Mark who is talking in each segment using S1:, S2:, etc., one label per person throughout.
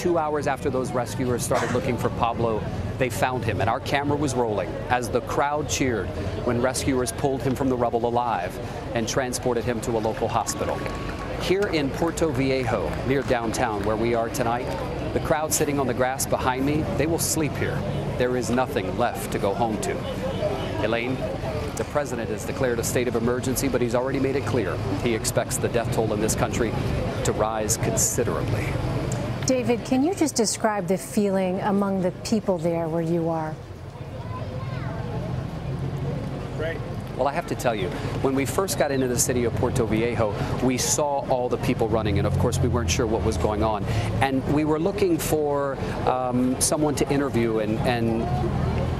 S1: 2 hours after those rescuers started looking for Pablo, they found him, and our camera was rolling as the crowd cheered when rescuers pulled him from the rubble alive and transported him to a local hospital. Here in Puerto Viejo, near downtown where we are tonight, the crowd sitting on the grass behind me, they will sleep here. There is nothing left to go home to. Elaine, the president has declared a state of emergency, but he's already made it clear he expects the death toll in this country to rise considerably.
S2: David, can you just describe the feeling among the people there where you are?
S1: Right. Well, I have to tell you, when we first got into the city of Puerto Viejo, we saw all the people running, and of course we weren't sure what was going on. And we were looking for someone to interview and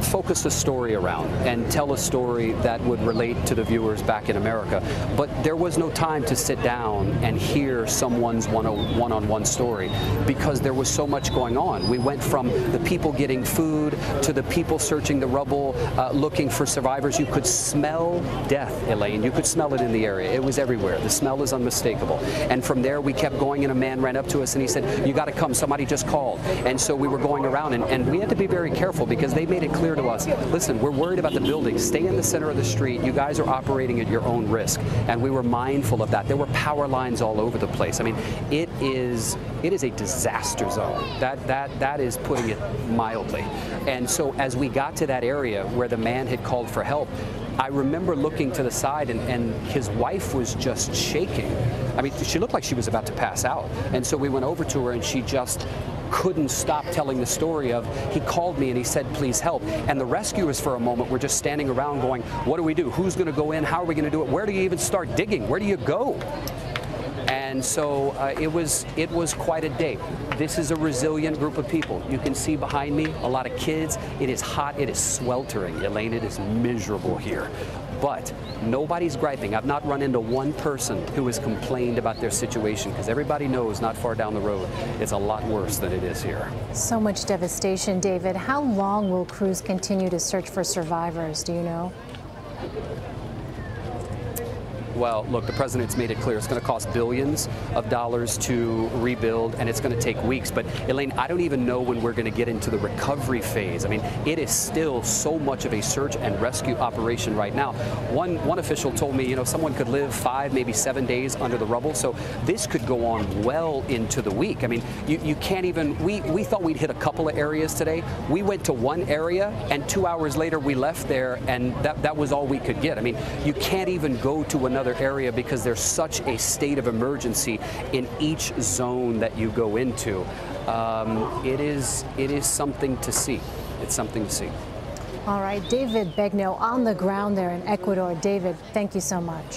S1: focus a story around and tell a story that would relate to the viewers back in America. But there was no time to sit down and hear someone's one-on-one story because there was so much going on. We went from the people getting food to the people searching the rubble, looking for survivors. You could smell death, Elaine. You could smell it in the area. It was everywhere. The smell is unmistakable. And from there, we kept going, and a man ran up to us and he said, "You got to come. Somebody just called." And so we were going around, and we had to be very careful because they made it clear to us, listen, we're worried about the building. Stay in the center of the street. You guys are operating at your own risk. And we were mindful of that. There were power lines all over the place. I mean, it is a disaster zone. That is putting it mildly. And so as we got to that area where the man had called for help, I remember looking to the side, and his wife was just shaking. I mean, she looked like she was about to pass out. And so we went over to her, and she just couldn't stop telling the story of, he called me and he said, "Please help." And the rescuers for a moment were just standing around going, what do we do? Who's going to go in? How are we going to do it? Where do you even start digging? Where do you go? And so it was quite a day. This is a resilient group of people. You can see behind me a lot of kids. It is hot. It is sweltering. Elaine, it is miserable here. But nobody's griping. I've not run into one person who has complained about their situation because everybody knows not far down the road it's a lot worse than it is here.
S2: So much devastation, David. How long will crews continue to search for survivors? Do you know?
S1: Well, look, the president's made it clear it's going to cost billions of dollars to rebuild, and it's going to take weeks. But, Elaine, I don't even know when we're going to get into the recovery phase. I mean, it is still so much of a search and rescue operation right now. One official told me, you know, someone could live 5, maybe 7 days under the rubble. So this could go on well into the week. I mean, you can't even, we thought we'd hit a couple of areas today. We went to one area, and 2 hours later we left there, and that was all we could get. I mean, you can't even go to another area because there's such a state of emergency in each zone that you go into. It is something to see. It's something to see.
S2: All right, David Begnaud on the ground there in Ecuador. David, thank you so much.